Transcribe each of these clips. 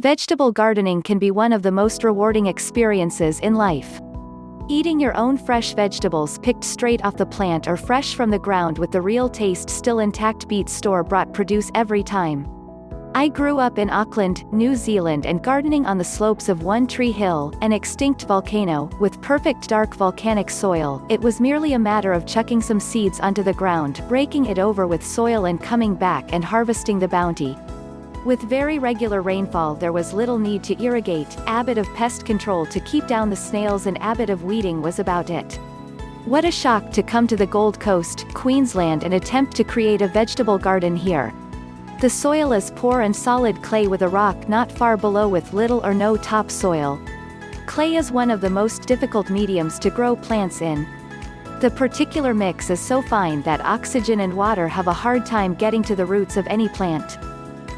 Vegetable gardening can be one of the most rewarding experiences in life. Eating your own fresh vegetables picked straight off the plant or fresh from the ground with the real taste still intact beats store-bought produce every time. I grew up in Auckland, New Zealand and gardening on the slopes of One Tree Hill, an extinct volcano, with perfect dark volcanic soil. It was merely a matter of chucking some seeds onto the ground, raking it over with soil and coming back and harvesting the bounty. With very regular rainfall there was little need to irrigate, a bit of pest control to keep down the snails and a bit of weeding was about it. What a shock to come to the Gold Coast, Queensland and attempt to create a vegetable garden here. The soil is poor and solid clay with a rock not far below with little or no topsoil. Clay is one of the most difficult mediums to grow plants in. The particular mix is so fine that oxygen and water have a hard time getting to the roots of any plant.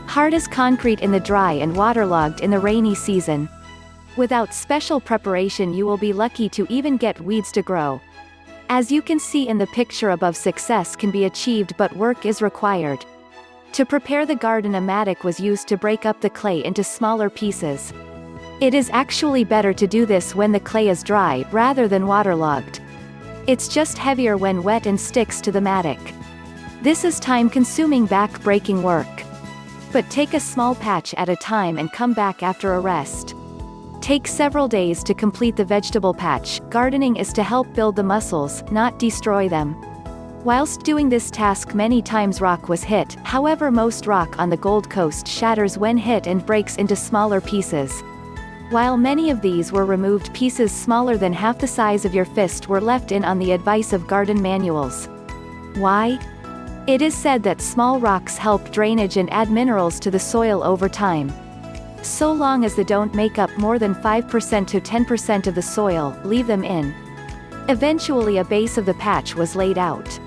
Hard as concrete in the dry and waterlogged in the rainy season. Without special preparation you will be lucky to even get weeds to grow. As you can see in the picture above, success can be achieved but work is required. To prepare the garden, a mattock was used to break up the clay into smaller pieces. It is actually better to do this when the clay is dry rather than waterlogged. It's just heavier when wet and sticks to the mattock. This is time-consuming back-breaking work. But take a small patch at a time and come back after a rest. Take several days to complete the vegetable patch. Gardening is to help build the muscles, not destroy them. Whilst doing this task many times rock was hit, however most rock on the Gold Coast shatters when hit and breaks into smaller pieces. While many of these were removed, pieces smaller than half the size of your fist were left in on the advice of garden manuals. Why? It is said that small rocks help drainage and add minerals to the soil over time. So long as they don't make up more than 5% to 10% of the soil, leave them in. Eventually a base of the patch was laid out.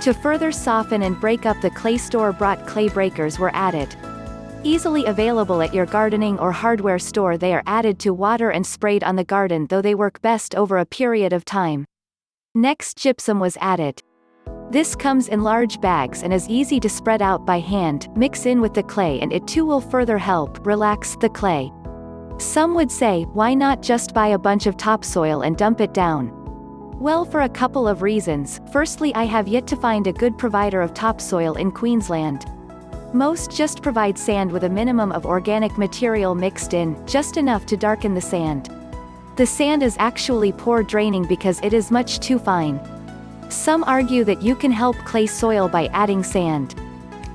To further soften and break up the clay, store-bought clay breakers were added. Easily available at your gardening or hardware store, they are added to water and sprayed on the garden, though they work best over a period of time. Next, gypsum was added. This comes in large bags and is easy to spread out by hand. Mix in with the clay and it too will further help relax the clay. Some would say, why not just buy a bunch of topsoil and dump it down? Well, for a couple of reasons. Firstly, I have yet to find a good provider of topsoil in Queensland. Most just provide sand with a minimum of organic material mixed in, just enough to darken the sand. The sand is actually poor draining because it is much too fine. Some argue that you can help clay soil by adding sand.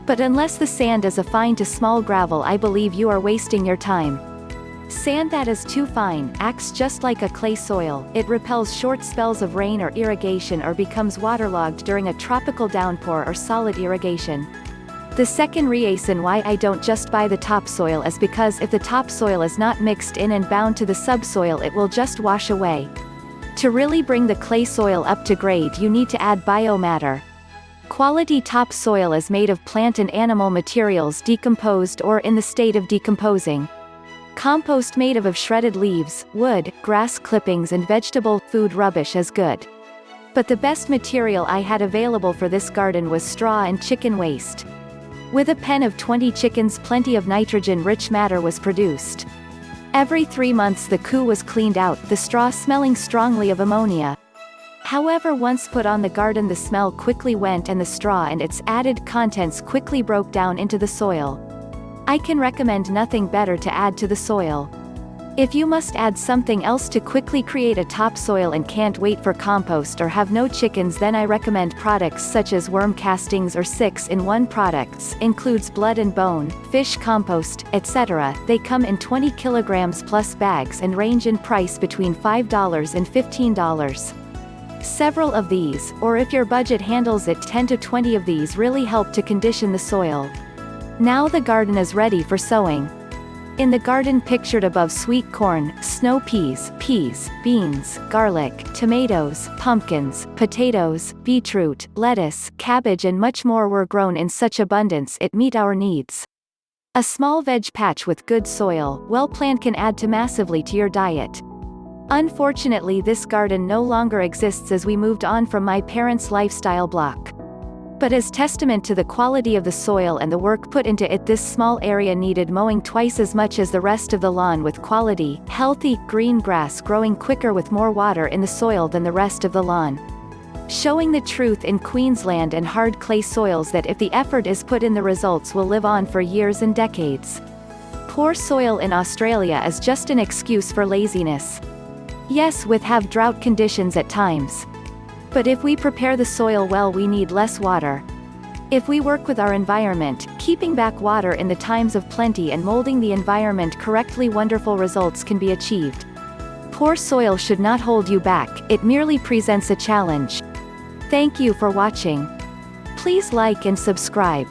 But unless the sand is a fine to small gravel, I believe you are wasting your time. Sand that is too fine acts just like a clay soil. It repels short spells of rain or irrigation or becomes waterlogged during a tropical downpour or solid irrigation. The second reason why I don't just buy the topsoil is because if the topsoil is not mixed in and bound to the subsoil, it will just wash away. To really bring the clay soil up to grade, you need to add biomatter. Quality topsoil is made of plant and animal materials decomposed or in the state of decomposing. Compost made of shredded leaves, wood, grass clippings and vegetable food rubbish is good. But the best material I had available for this garden was straw and chicken waste. With a pen of 20 chickens, plenty of nitrogen-rich matter was produced. Every 3 months the coo was cleaned out, the straw smelling strongly of ammonia. However, once put on the garden, the smell quickly went and the straw and its added contents quickly broke down into the soil. I can recommend nothing better to add to the soil. If you must add something else to quickly create a topsoil and can't wait for compost or have no chickens, then I recommend products such as worm castings or 6-in-1 products, includes blood and bone, fish compost, etc. They come in 20 kilograms plus bags and range in price between $5 and $15. Several of these, or if your budget handles it, 10 to 20 of these really help to condition the soil. Now the garden is ready for sowing. In the garden pictured above, sweet corn, snow peas, beans, garlic, tomatoes, pumpkins, potatoes, beetroot, lettuce, cabbage and much more were grown in such abundance it meet our needs. A small veg patch with good soil, well planned, can add to massively to your diet. Unfortunately, this garden no longer exists as we moved on from my parents' lifestyle block. But as testament to the quality of the soil and the work put into it, this small area needed mowing twice as much as the rest of the lawn, with quality, healthy, green grass growing quicker with more water in the soil than the rest of the lawn. Showing the truth in Queensland and hard clay soils that if the effort is put in, the results will live on for years and decades. Poor soil in Australia is just an excuse for laziness. Yes, we have drought conditions at times. But if we prepare the soil well, we need less water. If we work with our environment, keeping back water in the times of plenty and molding the environment correctly, wonderful results can be achieved. Poor soil should not hold you back, it merely presents a challenge. Thank you for watching. Please like and subscribe.